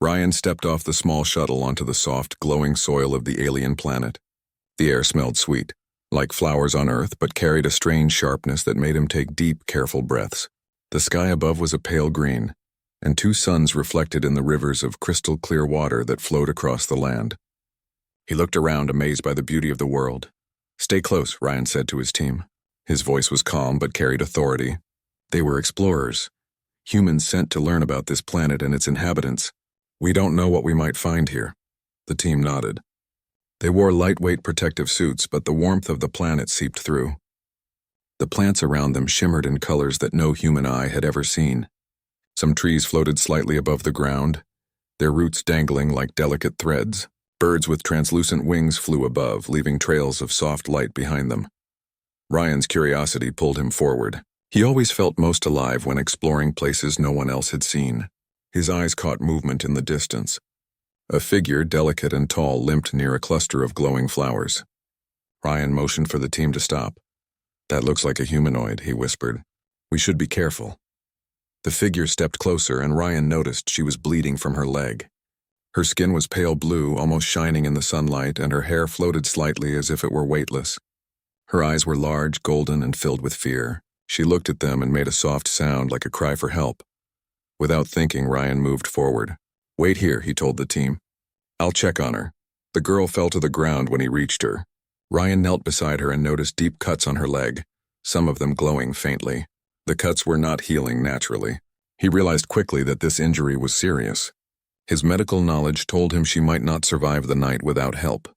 Ryan stepped off the small shuttle onto the soft, glowing soil of the alien planet. The air smelled sweet, like flowers on Earth, but carried a strange sharpness that made him take deep, careful breaths. The sky above was a pale green, and two suns reflected in the rivers of crystal-clear water that flowed across the land. He looked around, amazed by the beauty of the world. "Stay close," Ryan said to his team. His voice was calm but carried authority. They were explorers, humans sent to learn about this planet and its inhabitants. "We don't know what we might find here." The team nodded. They wore lightweight protective suits, but the warmth of the planet seeped through. The plants around them shimmered in colors that no human eye had ever seen. Some trees floated slightly above the ground, their roots dangling like delicate threads. Birds with translucent wings flew above, leaving trails of soft light behind them. Ryan's curiosity pulled him forward. He always felt most alive when exploring places no one else had seen. His eyes caught movement in the distance. A figure, delicate and tall, limped near a cluster of glowing flowers. Ryan motioned for the team to stop. "That looks like a humanoid," he whispered. "We should be careful." The figure stepped closer, and Ryan noticed she was bleeding from her leg. Her skin was pale blue, almost shining in the sunlight, and her hair floated slightly as if it were weightless. Her eyes were large, golden, and filled with fear. She looked at them and made a soft sound like a cry for help. Without thinking, Ryan moved forward. "Wait here," he told the team. "I'll check on her." The girl fell to the ground when he reached her. Ryan knelt beside her and noticed deep cuts on her leg, some of them glowing faintly. The cuts were not healing naturally. He realized quickly that this injury was serious. His medical knowledge told him she might not survive the night without help.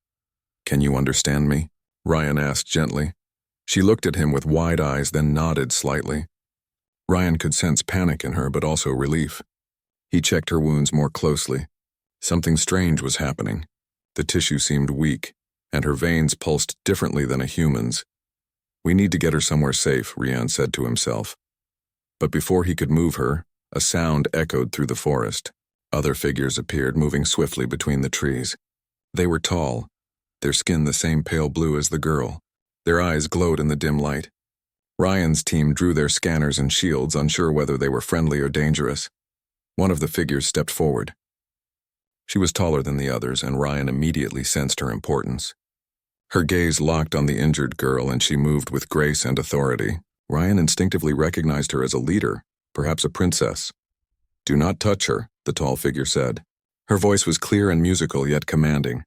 "Can you understand me?" Ryan asked gently. She looked at him with wide eyes, then nodded slightly. Ryan could sense panic in her, but also relief. He checked her wounds more closely. Something strange was happening. The tissue seemed weak, and her veins pulsed differently than a human's. "We need to get her somewhere safe," Ryan said to himself. But before he could move her, a sound echoed through the forest. Other figures appeared, moving swiftly between the trees. They were tall, their skin the same pale blue as the girl. Their eyes glowed in the dim light. Ryan's team drew their scanners and shields, unsure whether they were friendly or dangerous. One of the figures stepped forward. She was taller than the others, and Ryan immediately sensed her importance. Her gaze locked on the injured girl, and she moved with grace and authority. Ryan instinctively recognized her as a leader, perhaps a princess. "Do not touch her," the tall figure said. Her voice was clear and musical, yet commanding.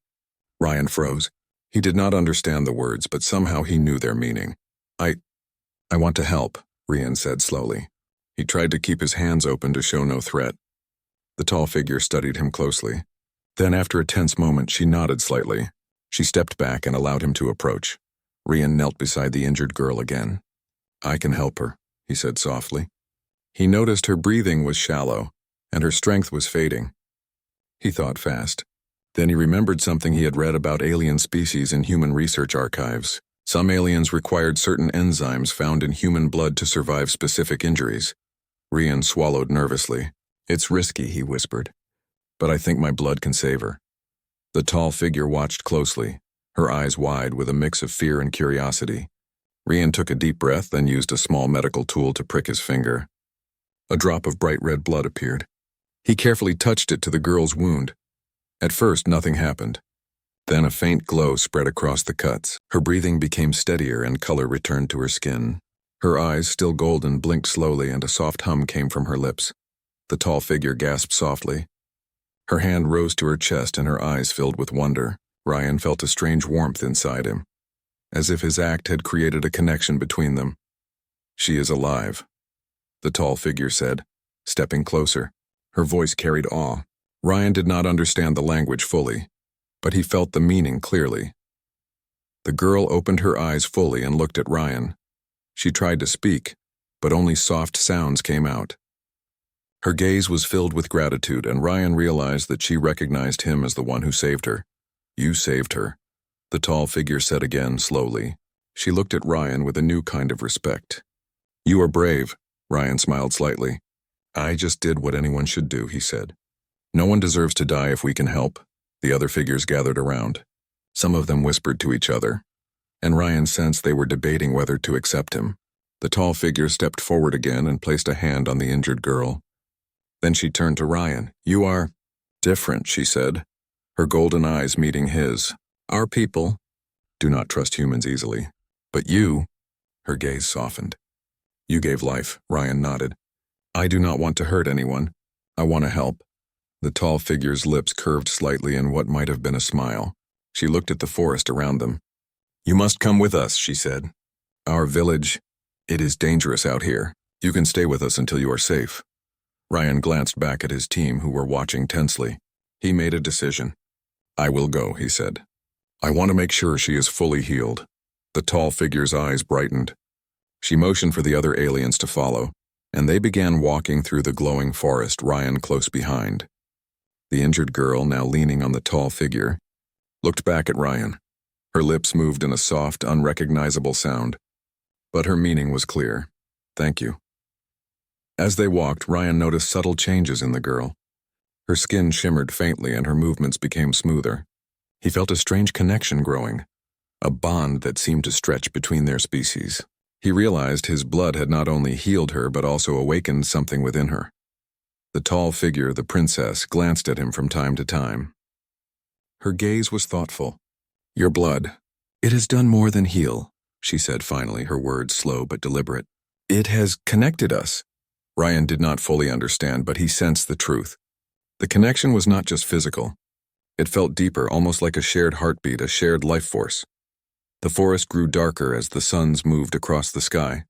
Ryan froze. He did not understand the words, but somehow he knew their meaning. I want to help," Ryan said slowly. He tried to keep his hands open to show no threat. The tall figure studied him closely. Then, after a tense moment, she nodded slightly. She stepped back and allowed him to approach. Ryan knelt beside the injured girl again. "I can help her," he said softly. He noticed her breathing was shallow, and her strength was fading. He thought fast. Then he remembered something he had read about alien species in human research archives. Some aliens required certain enzymes found in human blood to survive specific injuries. Ryan swallowed nervously. "It's risky," he whispered, "but I think my blood can save her." The tall figure watched closely, her eyes wide with a mix of fear and curiosity. Ryan took a deep breath, then used a small medical tool to prick his finger. A drop of bright red blood appeared. He carefully touched it to the girl's wound. At first, nothing happened. Then a faint glow spread across the cuts. Her breathing became steadier and color returned to her skin. Her eyes, still golden, blinked slowly, and a soft hum came from her lips. The tall figure gasped softly. Her hand rose to her chest and her eyes filled with wonder. Ryan felt a strange warmth inside him, as if his act had created a connection between them. "She is alive," the tall figure said, stepping closer. Her voice carried awe. Ryan did not understand the language fully, but he felt the meaning clearly. The girl opened her eyes fully and looked at Ryan. She tried to speak, but only soft sounds came out. Her gaze was filled with gratitude, and Ryan realized that she recognized him as the one who saved her. "You saved her," the tall figure said again, slowly. She looked at Ryan with a new kind of respect. "You are brave," Ryan smiled slightly. "I just did what anyone should do," he said. "No one deserves to die if we can help." The other figures gathered around. Some of them whispered to each other, and Ryan sensed they were debating whether to accept him. The tall figure stepped forward again and placed a hand on the injured girl. Then she turned to Ryan. "You are..." Different, she said, her golden eyes meeting his. Our people do not trust humans easily. But you, her gaze softened. You gave life, Ryan nodded. I do not want to hurt anyone. I want to help. The tall figure's lips curved slightly in what might have been a smile. She looked at the forest around them. You must come with us, she said. Our village, it is dangerous out here. You can stay with us until you are safe. Ryan glanced back at his team who were watching tensely. He made a decision. I will go, he said. I want to make sure she is fully healed. The tall figure's eyes brightened. She motioned for the other aliens to follow, and they began walking through the glowing forest, Ryan close behind. The injured girl, now leaning on the tall figure, looked back at Ryan. Her lips moved in a soft, unrecognizable sound, but her meaning was clear. Thank you. As they walked, Ryan noticed subtle changes in the girl. Her skin shimmered faintly and her movements became smoother. He felt a strange connection growing, a bond that seemed to stretch between their species. He realized his blood had not only healed her but also awakened something within her. The tall figure, the princess, glanced at him from time to time. Her gaze was thoughtful. Your blood, it has done more than heal, she said finally, her words slow but deliberate. It has connected us. Ryan did not fully understand, but he sensed the truth. The connection was not just physical. It felt deeper, almost like a shared heartbeat, a shared life force. The forest grew darker as the suns moved across the sky.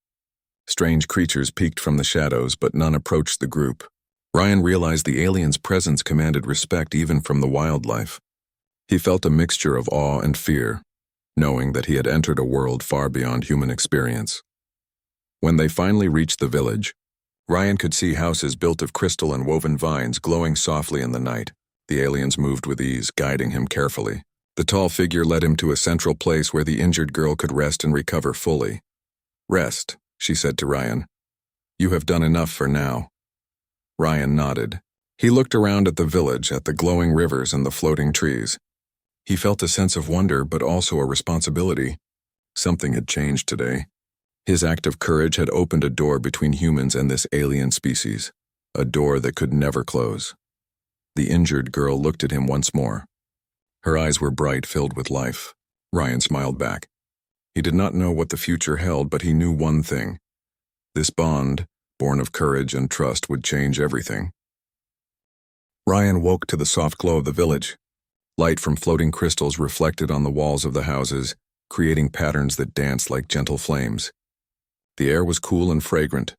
Strange creatures peeked from the shadows, but none approached the group. Ryan realized the aliens' presence commanded respect even from the wildlife. He felt a mixture of awe and fear, knowing that he had entered a world far beyond human experience. When they finally reached the village, Ryan could see houses built of crystal and woven vines glowing softly in the night. The aliens moved with ease, guiding him carefully. The tall figure led him to a central place where the injured girl could rest and recover fully. Rest, she said to Ryan. You have done enough for now. Ryan nodded. He looked around at the village, at the glowing rivers and the floating trees. He felt a sense of wonder, but also a responsibility. Something had changed today. His act of courage had opened a door between humans and this alien species, a door that could never close. The injured girl looked at him once more. Her eyes were bright, filled with life. Ryan smiled back. He did not know what the future held, but he knew one thing. This bond, born of courage and trust, would change everything. Ryan woke to the soft glow of the village. Light from floating crystals reflected on the walls of the houses, creating patterns that danced like gentle flames. The air was cool and fragrant,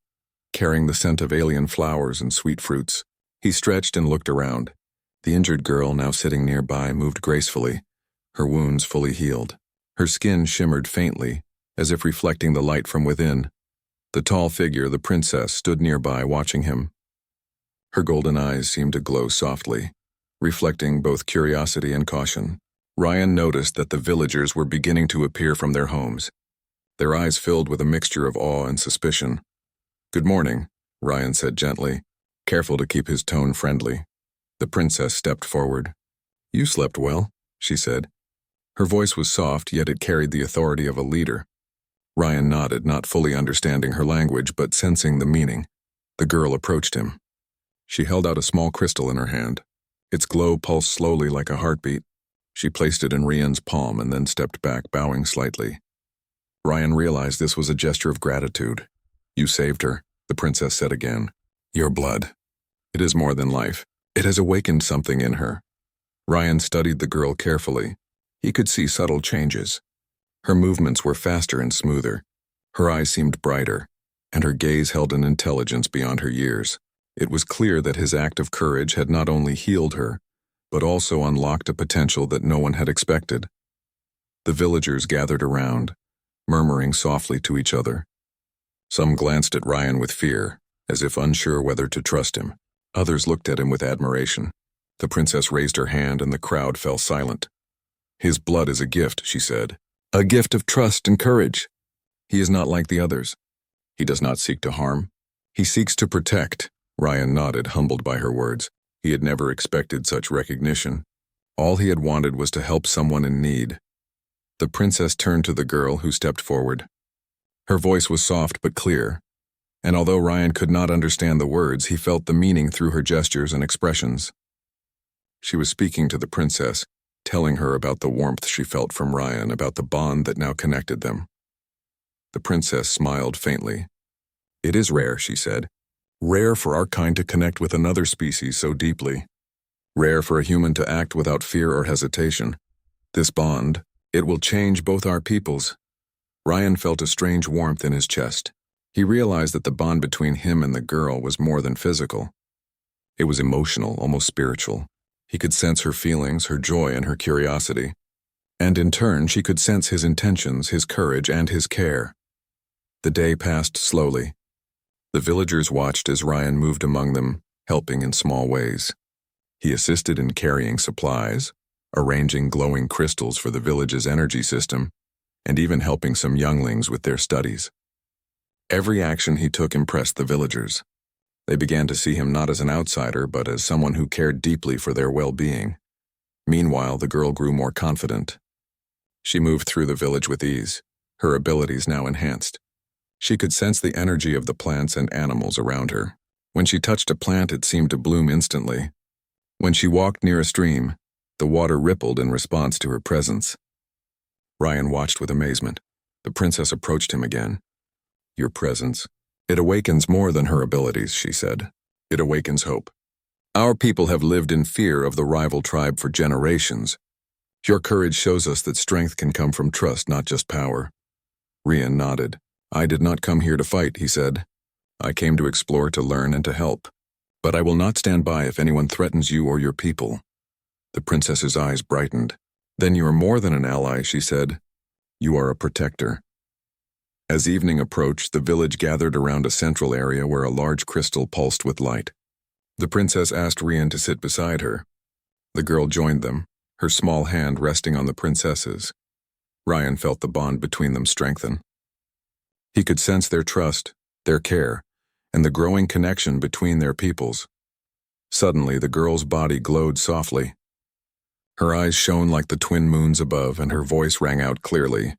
carrying the scent of alien flowers and sweet fruits. He stretched and looked around. The injured girl, now sitting nearby, moved gracefully, her wounds fully healed. Her skin shimmered faintly, as if reflecting the light from within. The tall figure, the princess, stood nearby, watching him. Her golden eyes seemed to glow softly, reflecting both curiosity and caution. Ryan noticed that the villagers were beginning to appear from their homes, their eyes filled with a mixture of awe and suspicion. Good morning, Ryan said gently, careful to keep his tone friendly. The princess stepped forward. You slept well, she said. Her voice was soft, yet it carried the authority of a leader. Ryan nodded, not fully understanding her language, but sensing the meaning. The girl approached him. She held out a small crystal in her hand. Its glow pulsed slowly like a heartbeat. She placed it in Ryan's palm and then stepped back, bowing slightly. Ryan realized this was a gesture of gratitude. You saved her, the princess said again. Your blood. It is more than life. It has awakened something in her. Ryan studied the girl carefully. He could see subtle changes. Her movements were faster and smoother. Her eyes seemed brighter, and her gaze held an intelligence beyond her years. It was clear that his act of courage had not only healed her, but also unlocked a potential that no one had expected. The villagers gathered around, murmuring softly to each other. Some glanced at Ryan with fear, as if unsure whether to trust him. Others looked at him with admiration. The princess raised her hand and the crowd fell silent. His blood is a gift, she said. A gift of trust and courage. He is not like the others. He does not seek to harm. He seeks to protect. Ryan nodded, humbled by her words. He had never expected such recognition. All he had wanted was to help someone in need. The princess turned to the girl, who stepped forward. Her voice was soft but clear, and although Ryan could not understand the words, he felt the meaning through her gestures and expressions. She was speaking to the princess, telling her about the warmth she felt from Ryan, about the bond that now connected them. The princess smiled faintly. "It is rare," she said. "Rare for our kind to connect with another species so deeply. Rare for a human to act without fear or hesitation. This bond, it will change both our peoples." Ryan felt a strange warmth in his chest. He realized that the bond between him and the girl was more than physical. It was emotional, almost spiritual. He could sense her feelings, her joy, and her curiosity. And in turn, she could sense his intentions, his courage, and his care. The day passed slowly. The villagers watched as Ryan moved among them, helping in small ways. He assisted in carrying supplies, arranging glowing crystals for the village's energy system, and even helping some younglings with their studies. Every action he took impressed the villagers. They began to see him not as an outsider, but as someone who cared deeply for their well-being. Meanwhile, the girl grew more confident. She moved through the village with ease, her abilities now enhanced. She could sense the energy of the plants and animals around her. When she touched a plant, it seemed to bloom instantly. When she walked near a stream, the water rippled in response to her presence. Ryan watched with amazement. The princess approached him again. "Your presence. It awakens more than her abilities," she said. "It awakens hope. Our people have lived in fear of the rival tribe for generations. Your courage shows us that strength can come from trust, not just power." Ryan nodded. "I did not come here to fight," he said. "I came to explore, to learn, and to help. But I will not stand by if anyone threatens you or your people." The princess's eyes brightened. "Then you are more than an ally," she said. "You are a protector." As evening approached, the village gathered around a central area where a large crystal pulsed with light. The princess asked Ryan to sit beside her. The girl joined them, her small hand resting on the princess's. Ryan felt the bond between them strengthen. He could sense their trust, their care, and the growing connection between their peoples. Suddenly, the girl's body glowed softly. Her eyes shone like the twin moons above, and her voice rang out clearly,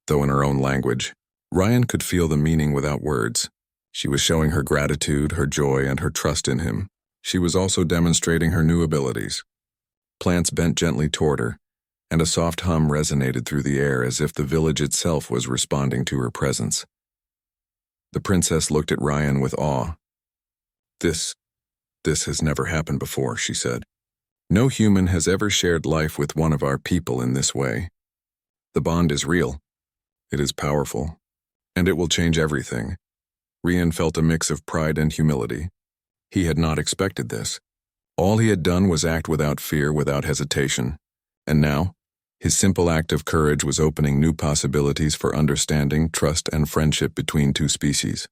though in her own language. Ryan could feel the meaning without words. She was showing her gratitude, her joy, and her trust in him. She was also demonstrating her new abilities. Plants bent gently toward her, and a soft hum resonated through the air as if the village itself was responding to her presence. The princess looked at Ryan with awe. This has never happened before," she said. "No human has ever shared life with one of our people in this way. The bond is real. It is powerful. And it will change everything." Ryan felt a mix of pride and humility. He had not expected this. All he had done was act without fear, without hesitation. And now, his simple act of courage was opening new possibilities for understanding, trust, and friendship between two species.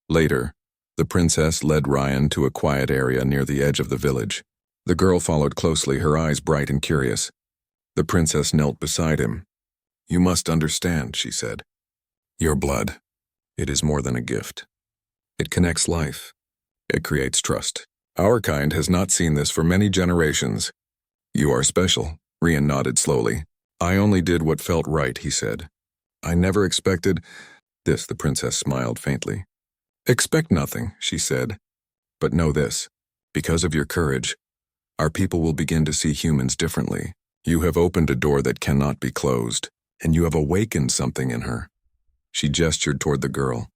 Later, the princess led Ryan to a quiet area near the edge of the village. The girl followed closely, her eyes bright and curious. The princess knelt beside him. "You must understand," she said. "Your blood, it is more than a gift. It connects life. It creates trust. Our kind has not seen this for many generations. You are special." Ryan nodded slowly. "I only did what felt right," he said. "I never expected this." The princess smiled faintly. "Expect nothing," she said. "But know this. Because of your courage, our people will begin to see humans differently. You have opened a door that cannot be closed, and you have awakened something in her." She gestured toward the girl.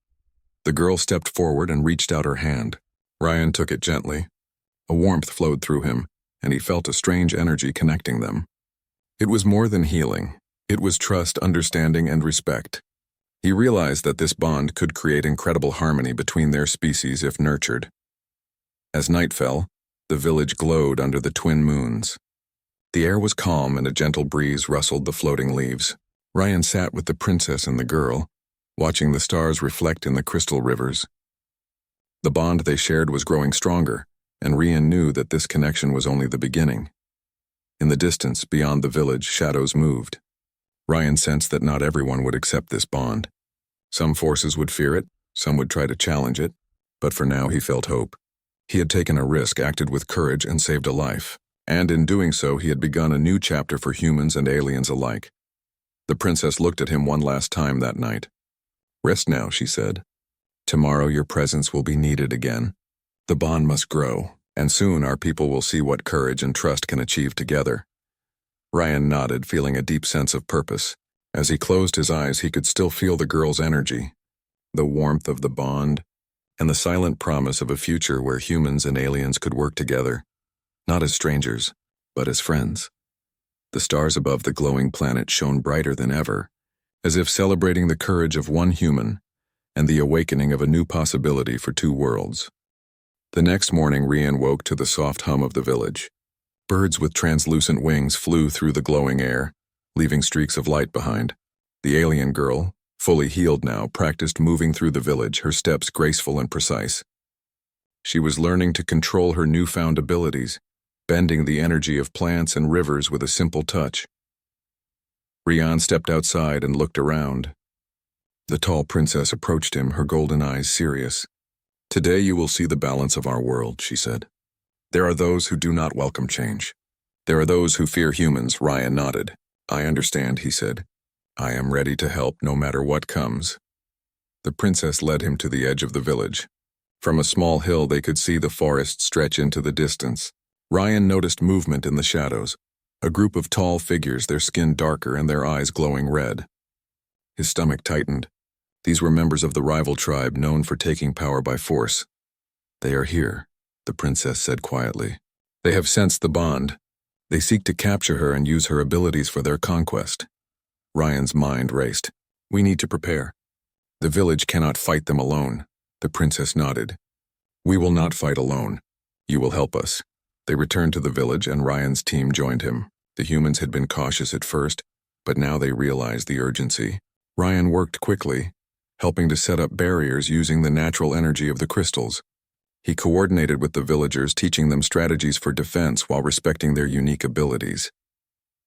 The girl stepped forward and reached out her hand. Ryan took it gently. A warmth flowed through him, and he felt a strange energy connecting them. It was more than healing. It was trust, understanding, and respect. He realized that this bond could create incredible harmony between their species if nurtured. As night fell, the village glowed under the twin moons. The air was calm and a gentle breeze rustled the floating leaves. Ryan sat with the princess and the girl, watching the stars reflect in the crystal rivers. The bond they shared was growing stronger, and Ryan knew that this connection was only the beginning. In the distance, beyond the village, shadows moved. Ryan sensed that not everyone would accept this bond. Some forces would fear it, some would try to challenge it, but for now he felt hope. He had taken a risk, acted with courage, and saved a life. And in doing so, he had begun a new chapter for humans and aliens alike. The princess looked at him one last time that night. "Rest now," she said. "Tomorrow your presence will be needed again. The bond must grow, And soon our people will see what courage and trust can achieve together. Ryan nodded, feeling a deep sense of purpose. As he closed his eyes, he could still feel the girl's energy, the warmth of the bond, and the silent promise of a future where humans and aliens could work together, not as strangers, but as friends. The stars above the glowing planet shone brighter than ever, as if celebrating the courage of one human and the awakening of a new possibility for two worlds. The next morning, Ryan woke to the soft hum of the village. Birds with translucent wings flew through the glowing air, leaving streaks of light behind. The alien girl, fully healed now, practiced moving through the village, her steps graceful and precise. She was learning to control her newfound abilities, bending the energy of plants and rivers with a simple touch. Ryan stepped outside and looked around. The tall princess approached him, her golden eyes serious. "Today you will see the balance of our world," she said. "There are those who do not welcome change. There are those who fear humans." Ryan nodded. "I understand," he said. "I am ready to help no matter what comes." The princess led him to the edge of the village. From a small hill they could see the forest stretch into the distance. Ryan noticed movement in the shadows, a group of tall figures, their skin darker and their eyes glowing red. His stomach tightened. These were members of the rival tribe known for taking power by force. "They are here," the princess said quietly. "They have sensed the bond. They seek to capture her and use her abilities for their conquest." Ryan's mind raced. "We need to prepare. The village cannot fight them alone." The princess nodded. "We will not fight alone. You will help us." They returned to the village and Ryan's team joined him. The humans had been cautious at first, but now they realized the urgency. Ryan worked quickly, helping to set up barriers using the natural energy of the crystals. He coordinated with the villagers, teaching them strategies for defense while respecting their unique abilities.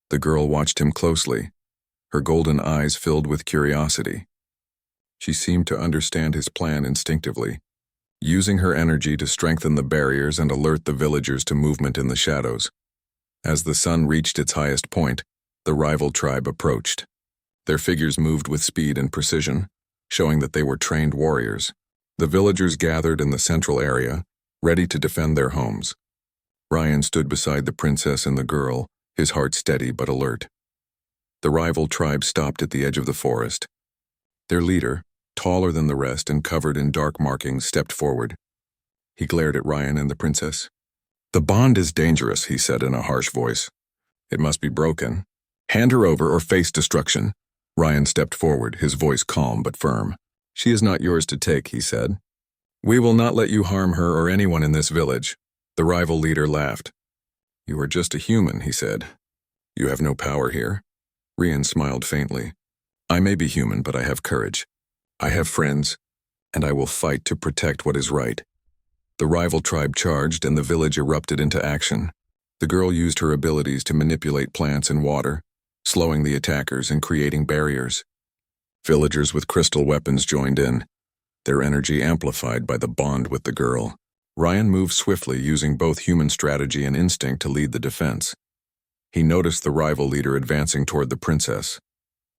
The girl watched him closely, her golden eyes filled with curiosity. She seemed to understand his plan instinctively, using her energy to strengthen the barriers and alert the villagers to movement in the shadows. As the sun reached its highest point, the rival tribe approached. Their figures moved with speed and precision, showing that they were trained warriors. The villagers gathered in the central area, ready to defend their homes. Ryan stood beside the princess and the girl, his heart steady but alert. The rival tribe stopped at the edge of the forest. Their leader, taller than the rest and covered in dark markings, stepped forward. He glared at Ryan and the princess. "The bond is dangerous," he said in a harsh voice. "It must be broken. Hand her over or face destruction." Ryan stepped forward, his voice calm but firm. "She is not yours to take," he said. "We will not let you harm her or anyone in this village." The rival leader laughed. "You are just a human," he said. "You have no power here." Ryan smiled faintly. "I may be human, but I have courage. I have friends, and I will fight to protect what is right." The rival tribe charged and the village erupted into action. The girl used her abilities to manipulate plants and water, slowing the attackers and creating barriers. Villagers with crystal weapons joined in, their energy amplified by the bond with the girl. Ryan moved swiftly, using both human strategy and instinct to lead the defense. He noticed the rival leader advancing toward the princess.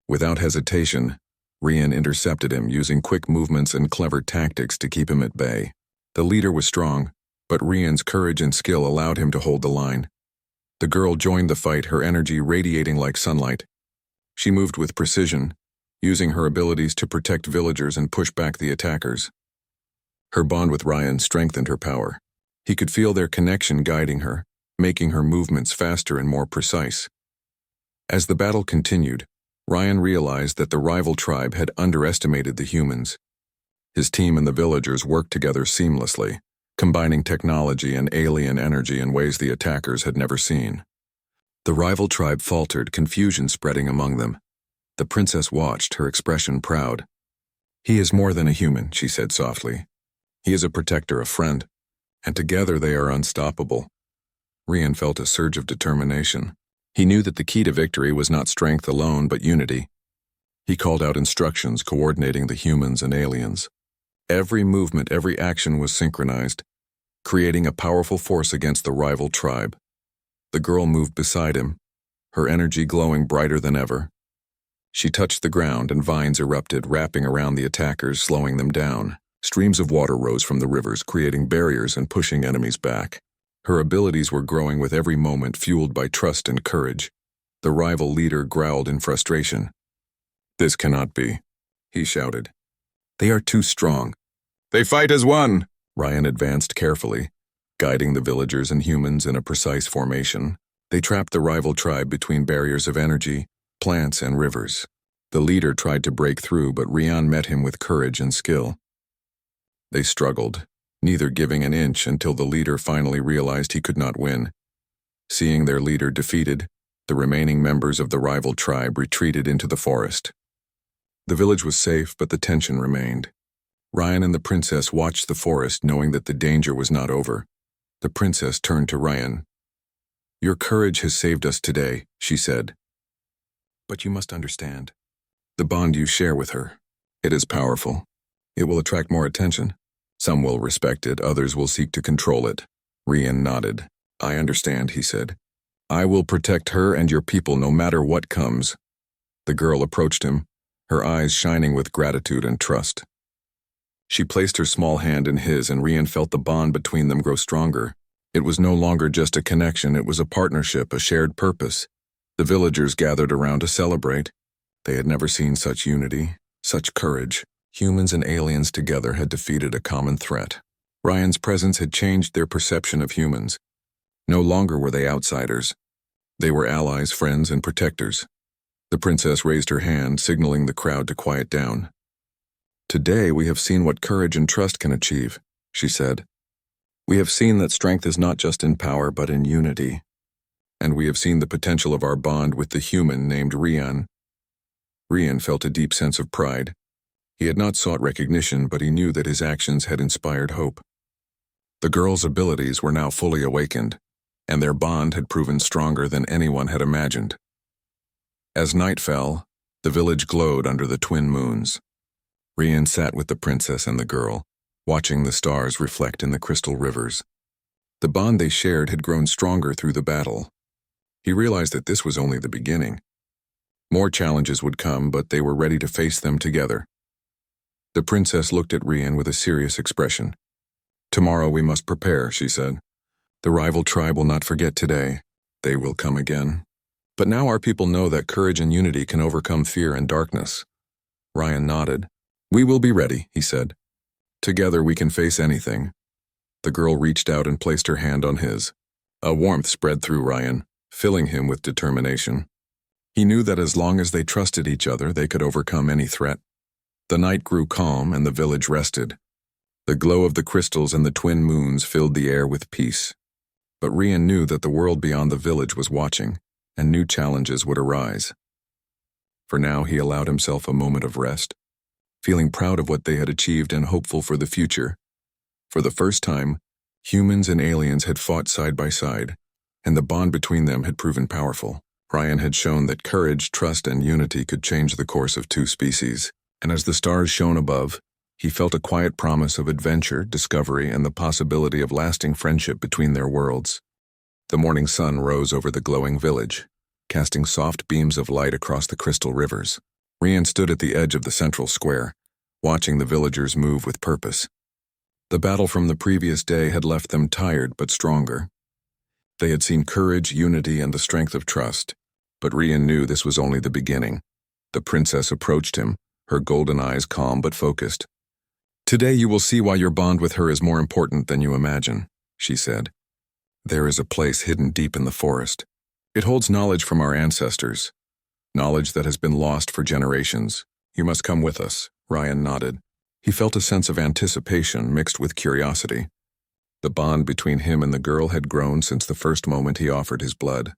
Without hesitation, Ryan intercepted him, using quick movements and clever tactics to keep him at bay. The leader was strong, but Ryan's courage and skill allowed him to hold the line. The girl joined the fight, her energy radiating like sunlight. She moved with precision, using her abilities to protect villagers and push back the attackers. Her bond with Ryan strengthened her power. He could feel their connection guiding her, making her movements faster and more precise. As the battle continued, Ryan realized that the rival tribe had underestimated the humans. His team and the villagers worked together seamlessly, combining technology and alien energy in ways the attackers had never seen. The rival tribe faltered, confusion spreading among them. The princess watched, her expression proud. "He is more than a human," she said softly. "He is a protector, a friend, and together they are unstoppable." Ryan felt a surge of determination. He knew that the key to victory was not strength alone, but unity. He called out instructions, coordinating the humans and aliens. Every movement, every action was synchronized, creating a powerful force against the rival tribe. The girl moved beside him, her energy glowing brighter than ever. She touched the ground and vines erupted, wrapping around the attackers, slowing them down. Streams of water rose from the rivers, creating barriers and pushing enemies back. Her abilities were growing with every moment, fueled by trust and courage. The rival leader growled in frustration. "This cannot be," he shouted. "They are too strong." "They fight as one!" Ryan advanced carefully, guiding the villagers and humans in a precise formation. They trapped the rival tribe between barriers of energy, plants, and rivers. The leader tried to break through, but Ryan met him with courage and skill. They struggled, neither giving an inch until the leader finally realized he could not win. Seeing their leader defeated, the remaining members of the rival tribe retreated into the forest. The village was safe, but the tension remained. Ryan and the princess watched the forest, knowing that the danger was not over. The princess turned to Ryan. "Your courage has saved us today," she said. "But you must understand. The bond you share with her. It is powerful. It will attract more attention. Some will respect it, others will seek to control it." Ryan nodded. "I understand," he said. "I will protect her and your people no matter what comes." The girl approached him, her eyes shining with gratitude and trust. She placed her small hand in his, and Ryan felt the bond between them grow stronger. It was no longer just a connection, it was a partnership, a shared purpose. The villagers gathered around to celebrate. They had never seen such unity, such courage. Humans and aliens together had defeated a common threat. Ryan's presence had changed their perception of humans. No longer were they outsiders. They were allies, friends, and protectors. The princess raised her hand, signaling the crowd to quiet down. "Today we have seen what courage and trust can achieve," she said. "We have seen that strength is not just in power but in unity. And we have seen the potential of our bond with the human named Ryan." Ryan felt a deep sense of pride. He had not sought recognition, but he knew that his actions had inspired hope. The girls' abilities were now fully awakened, and their bond had proven stronger than anyone had imagined. As night fell, the village glowed under the twin moons. Ryan sat with the princess and the girl, watching the stars reflect in the crystal rivers. The bond they shared had grown stronger through the battle. He realized that this was only the beginning. More challenges would come, but they were ready to face them together. The princess looked at Ryan with a serious expression. "Tomorrow we must prepare," she said. "The rival tribe will not forget today. They will come again. But now our people know that courage and unity can overcome fear and darkness." Ryan nodded. "We will be ready," he said. "Together we can face anything." The girl reached out and placed her hand on his. A warmth spread through Ryan, filling him with determination. He knew that as long as they trusted each other, they could overcome any threat. The night grew calm and the village rested. The glow of the crystals and the twin moons filled the air with peace. But Ryan knew that the world beyond the village was watching, and new challenges would arise. For now, he allowed himself a moment of rest, feeling proud of what they had achieved and hopeful for the future. For the first time, humans and aliens had fought side by side, and the bond between them had proven powerful. Ryan had shown that courage, trust, and unity could change the course of two species, and as the stars shone above, he felt a quiet promise of adventure, discovery, and the possibility of lasting friendship between their worlds. The morning sun rose over the glowing village, casting soft beams of light across the crystal rivers. Ryan stood at the edge of the central square, watching the villagers move with purpose. The battle from the previous day had left them tired but stronger. They had seen courage, unity, and the strength of trust, but Ryan knew this was only the beginning. The princess approached him, her golden eyes calm but focused. "Today you will see why your bond with her is more important than you imagine," she said. "There is a place hidden deep in the forest. It holds knowledge from our ancestors, knowledge that has been lost for generations. You must come with us." Ryan nodded. He felt a sense of anticipation mixed with curiosity. The bond between him and the girl had grown since the first moment he offered his blood.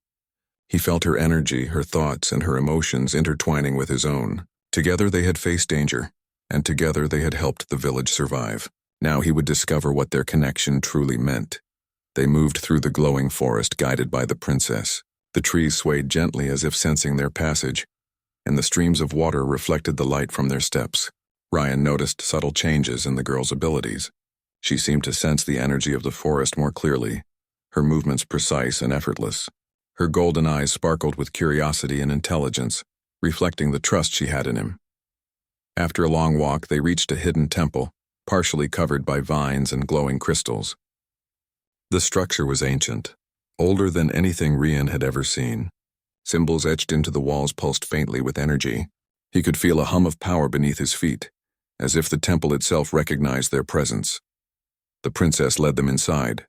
He felt her energy, her thoughts, and her emotions intertwining with his own. Together they had faced danger, and together they had helped the village survive. Now he would discover what their connection truly meant. They moved through the glowing forest, guided by the princess. The trees swayed gently as if sensing their passage, and the streams of water reflected the light from their steps. Ryan noticed subtle changes in the girl's abilities. She seemed to sense the energy of the forest more clearly, her movements precise and effortless. Her golden eyes sparkled with curiosity and intelligence, reflecting the trust she had in him. After a long walk, they reached a hidden temple, partially covered by vines and glowing crystals. The structure was ancient, older than anything Rian had ever seen. Symbols etched into the walls pulsed faintly with energy. He could feel a hum of power beneath his feet, as if the temple itself recognized their presence. The princess led them inside.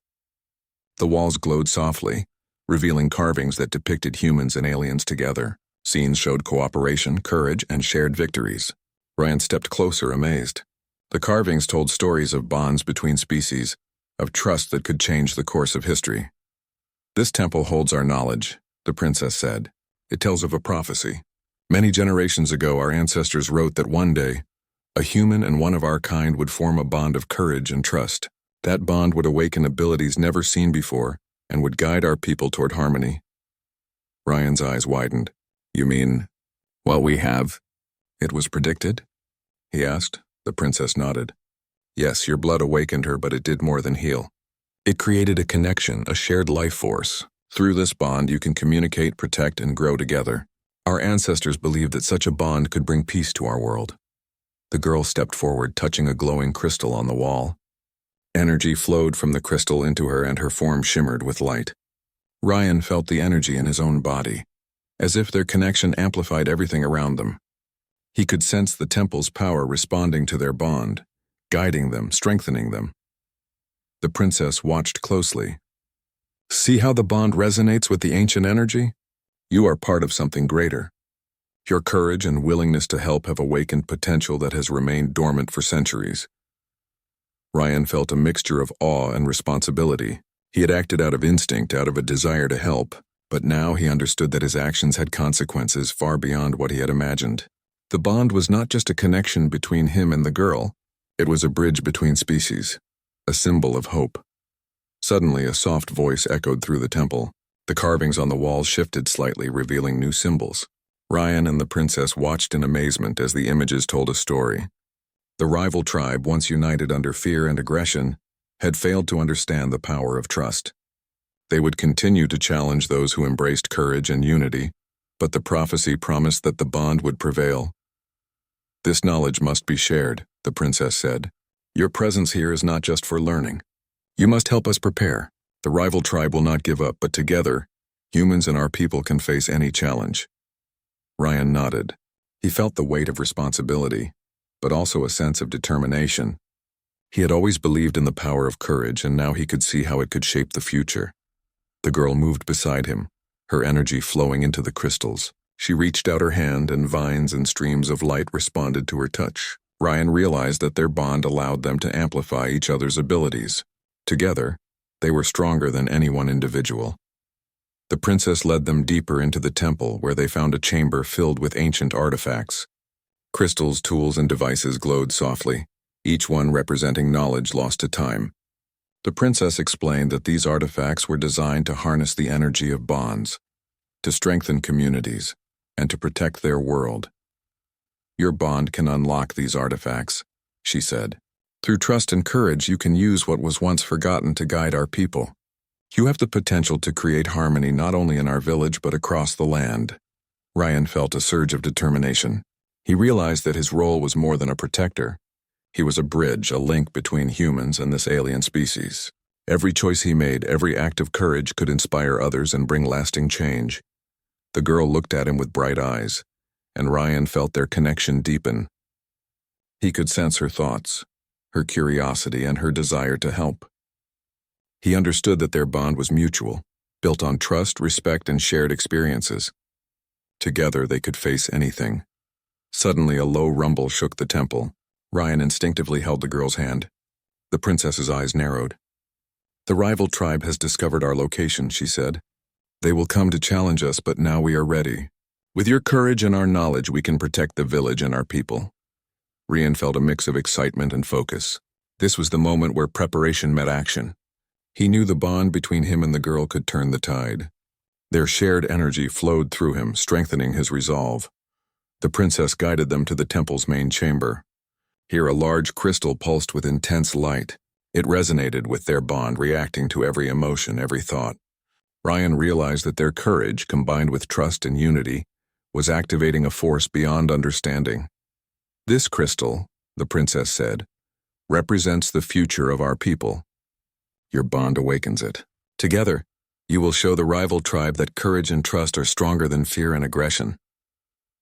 The walls glowed softly, revealing carvings that depicted humans and aliens together. Scenes showed cooperation, courage, and shared victories. Ryan stepped closer, amazed. The carvings told stories of bonds between species, of trust that could change the course of history. "This temple holds our knowledge," the princess said. "It tells of a prophecy. Many generations ago, our ancestors wrote that one day, a human and one of our kind would form a bond of courage and trust. That bond would awaken abilities never seen before and would guide our people toward harmony." Ryan's eyes widened. "You mean, what we have? It was predicted?" he asked. The princess nodded. "Yes, your blood awakened her, but it did more than heal. It created a connection, a shared life force. Through this bond, you can communicate, protect, and grow together. Our ancestors believed that such a bond could bring peace to our world." The girl stepped forward, touching a glowing crystal on the wall. Energy flowed from the crystal into her, and her form shimmered with light. Ryan felt the energy in his own body, as if their connection amplified everything around them. He could sense the temple's power responding to their bond, guiding them, strengthening them. The princess watched closely. "See how the bond resonates with the ancient energy? You are part of something greater. Your courage and willingness to help have awakened potential that has remained dormant for centuries." Ryan felt a mixture of awe and responsibility. He had acted out of instinct, out of a desire to help, but now he understood that his actions had consequences far beyond what he had imagined. The bond was not just a connection between him and the girl, it was a bridge between species, a symbol of hope. Suddenly, a soft voice echoed through the temple. The carvings on the walls shifted slightly, revealing new symbols. Ryan and the princess watched in amazement as the images told a story. The rival tribe, once united under fear and aggression, had failed to understand the power of trust. They would continue to challenge those who embraced courage and unity, but the prophecy promised that the bond would prevail. "This knowledge must be shared," the princess said. "Your presence here is not just for learning. You must help us prepare. The rival tribe will not give up, but together, humans and our people can face any challenge." Ryan nodded. He felt the weight of responsibility, but also a sense of determination. He had always believed in the power of courage, and now he could see how it could shape the future. The girl moved beside him, her energy flowing into the crystals. She reached out her hand, and vines and streams of light responded to her touch. Ryan realized that their bond allowed them to amplify each other's abilities. Together, they were stronger than any one individual. The princess led them deeper into the temple, where they found a chamber filled with ancient artifacts. Crystals, tools, and devices glowed softly, each one representing knowledge lost to time. The princess explained that these artifacts were designed to harness the energy of bonds, to strengthen communities, and to protect their world. "Your bond can unlock these artifacts," she said. "Through trust and courage, you can use what was once forgotten to guide our people. You have the potential to create harmony not only in our village but across the land." Ryan felt a surge of determination. He realized that his role was more than a protector. He was a bridge, a link between humans and this alien species. Every choice he made, every act of courage could inspire others and bring lasting change. The girl looked at him with bright eyes, and Ryan felt their connection deepen. He could sense her thoughts, her curiosity, and her desire to help. He understood that their bond was mutual, built on trust, respect, and shared experiences. Together they could face anything. Suddenly a low rumble shook the temple. Ryan instinctively held the girl's hand. The princess's eyes narrowed. "The rival tribe has discovered our location," she said. "They will come to challenge us, but now we are ready. With your courage and our knowledge, we can protect the village and our people." Ryan felt a mix of excitement and focus. This was the moment where preparation met action. He knew the bond between him and the girl could turn the tide. Their shared energy flowed through him, strengthening his resolve. The princess guided them to the temple's main chamber. Here a large crystal pulsed with intense light. It resonated with their bond, reacting to every emotion, every thought. Ryan realized that their courage, combined with trust and unity, was activating a force beyond understanding. "This crystal," the princess said, "represents the future of our people. Your bond awakens it. Together, you will show the rival tribe that courage and trust are stronger than fear and aggression.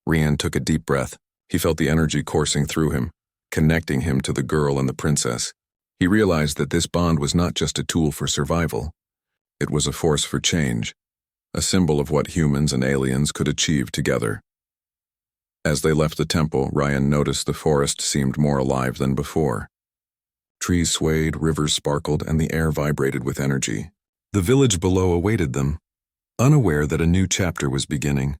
Rian took a deep breath. He felt the energy coursing through him, connecting him to the girl and the princess. He realized that this bond was not just a tool for survival. It was a force for change, a symbol of what humans and aliens could achieve together. As they left the temple, Ryan noticed the forest seemed more alive than before. Trees swayed, rivers sparkled, and the air vibrated with energy. The village below awaited them, unaware that a new chapter was beginning.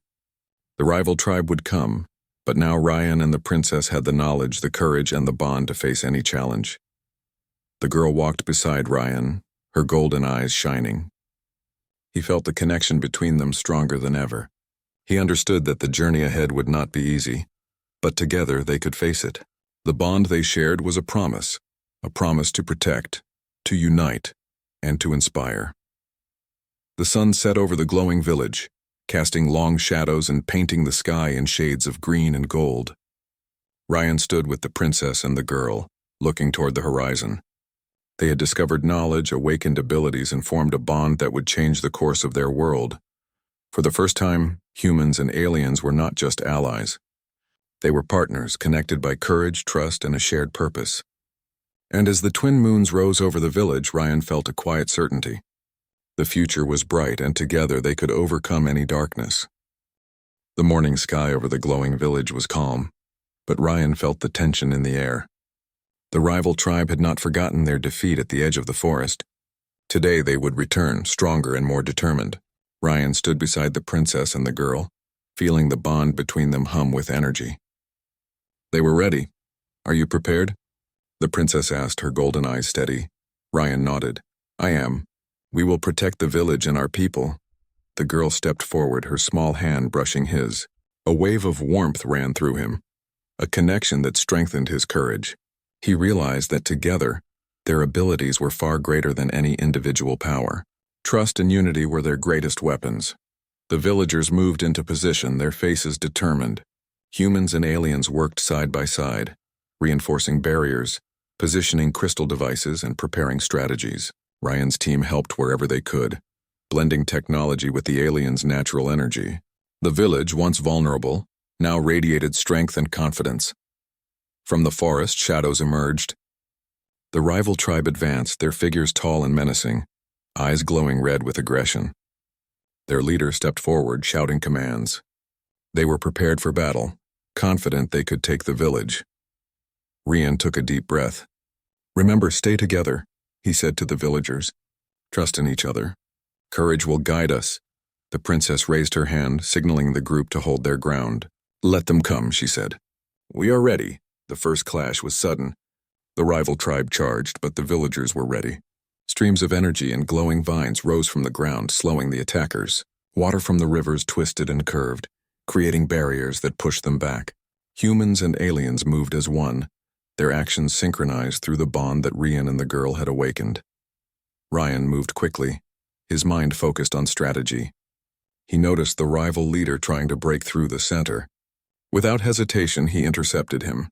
The rival tribe would come, but now Ryan and the princess had the knowledge, the courage, and the bond to face any challenge. The girl walked beside Ryan, her golden eyes shining. He felt the connection between them stronger than ever. He understood that the journey ahead would not be easy, but together they could face it. The bond they shared was a promise to protect, to unite, and to inspire. The sun set over the glowing village, casting long shadows and painting the sky in shades of green and gold. Ryan stood with the princess and the girl, looking toward the horizon. They had discovered knowledge, awakened abilities, and formed a bond that would change the course of their world. For the first time, humans and aliens were not just allies. They were partners, connected by courage, trust, and a shared purpose. And as the twin moons rose over the village, Ryan felt a quiet certainty. The future was bright, and together they could overcome any darkness. The morning sky over the glowing village was calm, but Ryan felt the tension in the air. The rival tribe had not forgotten their defeat at the edge of the forest. Today they would return, stronger and more determined. Ryan stood beside the princess and the girl, feeling the bond between them hum with energy. They were ready. "Are you prepared?" the princess asked, her golden eyes steady. Ryan nodded. "I am. We will protect the village and our people." The girl stepped forward, her small hand brushing his. A wave of warmth ran through him, a connection that strengthened his courage. He realized that together, their abilities were far greater than any individual power. Trust and unity were their greatest weapons. The villagers moved into position, their faces determined. Humans and aliens worked side by side, reinforcing barriers, positioning crystal devices, and preparing strategies. Ryan's team helped wherever they could, blending technology with the aliens' natural energy. The village, once vulnerable, now radiated strength and confidence. From the forest, shadows emerged. The rival tribe advanced, their figures tall and menacing, eyes glowing red with aggression. Their leader stepped forward, shouting commands. They were prepared for battle, confident they could take the village. Rian took a deep breath. "Remember, stay together," he said to the villagers. "Trust in each other. Courage will guide us." The princess raised her hand, signaling the group to hold their ground. "Let them come," she said. "We are ready." The first clash was sudden. The rival tribe charged, but the villagers were ready. Streams of energy and glowing vines rose from the ground, slowing the attackers. Water from the rivers twisted and curved, creating barriers that pushed them back. Humans and aliens moved as one, their actions synchronized through the bond that Rian and the girl had awakened. Ryan moved quickly, his mind focused on strategy. He noticed the rival leader trying to break through the center. Without hesitation, he intercepted him.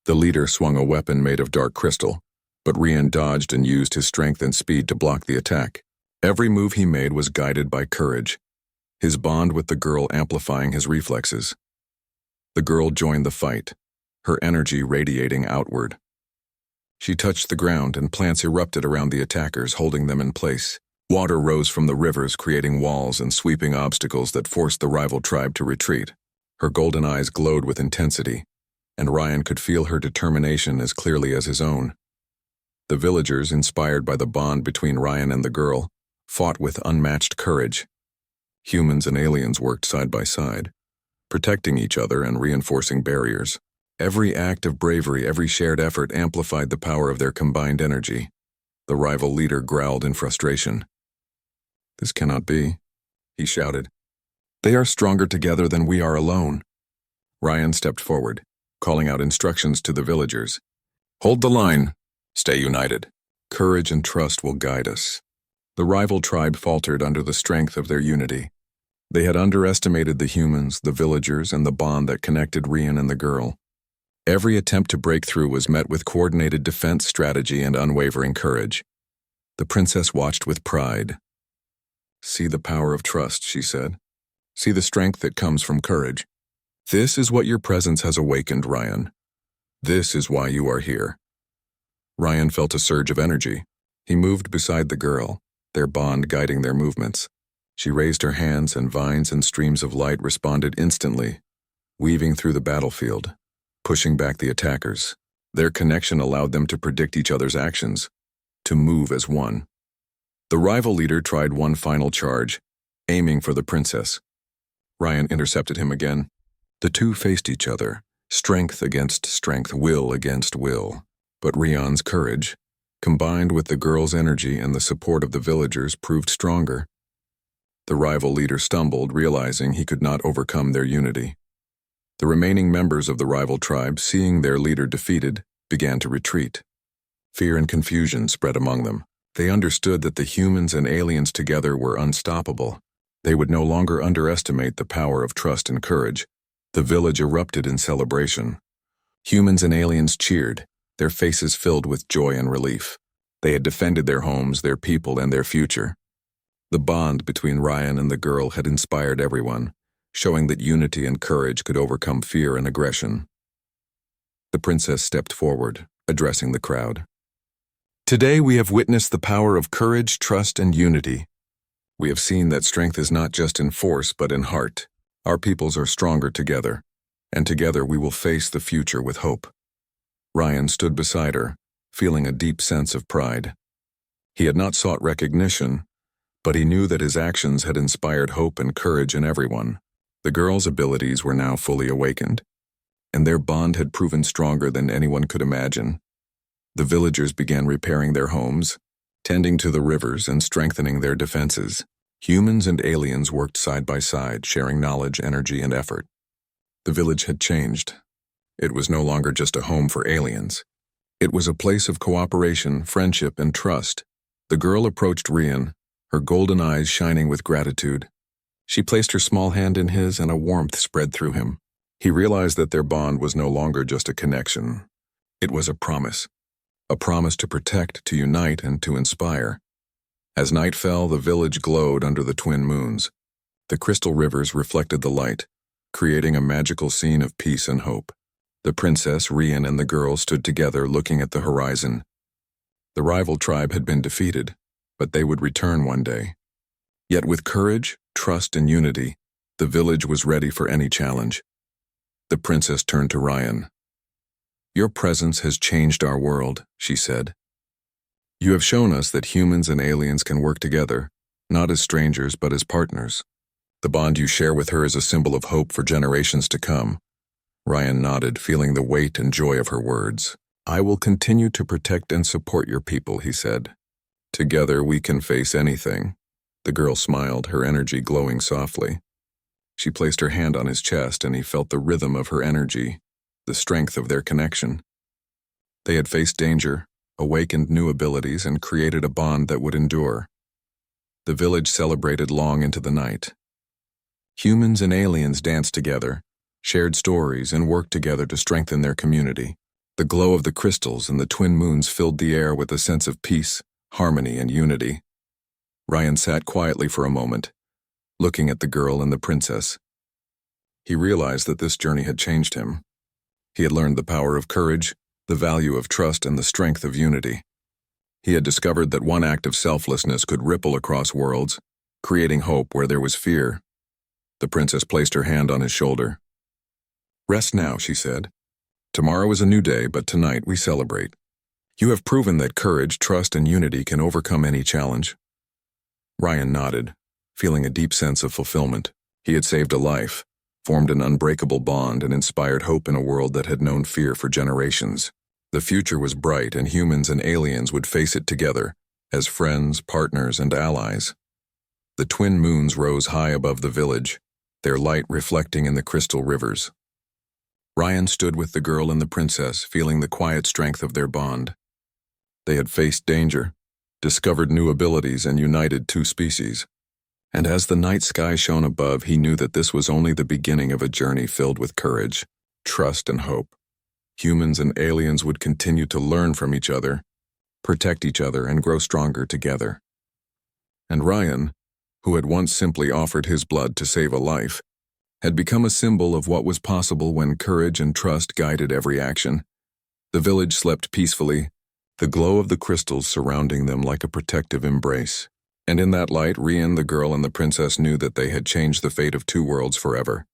The leader swung a weapon made of dark crystal, but Rian dodged and used his strength and speed to block the attack. Every move he made was guided by courage, his bond with the girl amplifying his reflexes. The girl joined the fight, her energy radiating outward. She touched the ground, and plants erupted around the attackers, holding them in place. Water rose from the rivers, creating walls and sweeping obstacles that forced the rival tribe to retreat. Her golden eyes glowed with intensity, and Ryan could feel her determination as clearly as his own. The villagers, inspired by the bond between Ryan and the girl, fought with unmatched courage. Humans and aliens worked side by side, protecting each other and reinforcing barriers. Every act of bravery, every shared effort amplified the power of their combined energy. The rival leader growled in frustration. "This cannot be," he shouted. "They are stronger together than we are alone." Ryan stepped forward, calling out instructions to the villagers. "Hold the line. Stay united. Courage and trust will guide us." The rival tribe faltered under the strength of their unity. They had underestimated the humans, the villagers, and the bond that connected Rian and the girl. Every attempt to break through was met with coordinated defense strategy and unwavering courage. The princess watched with pride. "See the power of trust," she said. "See the strength that comes from courage. This is what your presence has awakened, Ryan. This is why you are here." Ryan felt a surge of energy. He moved beside the girl, their bond guiding their movements. She raised her hands, and vines and streams of light responded instantly, weaving through the battlefield, pushing back the attackers. Their connection allowed them to predict each other's actions, to move as one. The rival leader tried one final charge, aiming for the princess. Ryan intercepted him again. The two faced each other, strength against strength, will against will. But Ryan's courage, combined with the girl's energy and the support of the villagers, proved stronger. The rival leader stumbled, realizing he could not overcome their unity. The remaining members of the rival tribe, seeing their leader defeated, began to retreat. Fear and confusion spread among them. They understood that the humans and aliens together were unstoppable. They would no longer underestimate the power of trust and courage. The village erupted in celebration. Humans and aliens cheered, their faces filled with joy and relief. They had defended their homes, their people, and their future. The bond between Ryan and the girl had inspired everyone, showing that unity and courage could overcome fear and aggression. The princess stepped forward, addressing the crowd. "Today we have witnessed the power of courage, trust, and unity. We have seen that strength is not just in force but in heart. Our peoples are stronger together, and together we will face the future with hope." Ryan stood beside her, feeling a deep sense of pride. He had not sought recognition, but he knew that his actions had inspired hope and courage in everyone. The girl's abilities were now fully awakened, and their bond had proven stronger than anyone could imagine. The villagers began repairing their homes, tending to the rivers, and strengthening their defenses. Humans and aliens worked side by side, sharing knowledge, energy, and effort. The village had changed. It was no longer just a home for aliens. It was a place of cooperation, friendship, and trust. The girl approached Ryan, her golden eyes shining with gratitude. She placed her small hand in his, and a warmth spread through him. He realized that their bond was no longer just a connection. It was a promise to protect, to unite, and to inspire. As night fell, the village glowed under the twin moons. The crystal rivers reflected the light, creating a magical scene of peace and hope. The princess, Ryan, and the girl stood together looking at the horizon. The rival tribe had been defeated, but they would return one day. Yet with courage, trust, and unity, the village was ready for any challenge. The princess turned to Ryan. "Your presence has changed our world," she said. "You have shown us that humans and aliens can work together, not as strangers but as partners. The bond you share with her is a symbol of hope for generations to come." Ryan nodded, feeling the weight and joy of her words. "I will continue to protect and support your people," he said. "Together we can face anything." The girl smiled, her energy glowing softly. She placed her hand on his chest, and he felt the rhythm of her energy, the strength of their connection. They had faced danger, awakened new abilities, and created a bond that would endure. The village celebrated long into the night. Humans and aliens danced together, shared stories, and worked together to strengthen their community. The glow of the crystals and the twin moons filled the air with a sense of peace, harmony, and unity. Ryan sat quietly for a moment, looking at the girl and the princess. He realized that this journey had changed him. He had learned the power of courage, the value of trust, and the strength of unity. He had discovered that one act of selflessness could ripple across worlds, creating hope where there was fear. The princess placed her hand on his shoulder. "Rest now," she said. "Tomorrow is a new day, but tonight we celebrate. You have proven that courage, trust, and unity can overcome any challenge." Ryan nodded, feeling a deep sense of fulfillment. He had saved a life, formed an unbreakable bond, and inspired hope in a world that had known fear for generations. The future was bright, and humans and aliens would face it together, as friends, partners, and allies. The twin moons rose high above the village, their light reflecting in the crystal rivers. Ryan stood with the girl and the princess, feeling the quiet strength of their bond. They had faced danger, discovered new abilities, and united two species. And as the night sky shone above, he knew that this was only the beginning of a journey filled with courage, trust, and hope. Humans and aliens would continue to learn from each other, protect each other, and grow stronger together. And Ryan, who had once simply offered his blood to save a life, had become a symbol of what was possible when courage and trust guided every action. The village slept peacefully, the glow of the crystals surrounding them like a protective embrace. And in that light, Rian, the girl, and the princess knew that they had changed the fate of two worlds forever.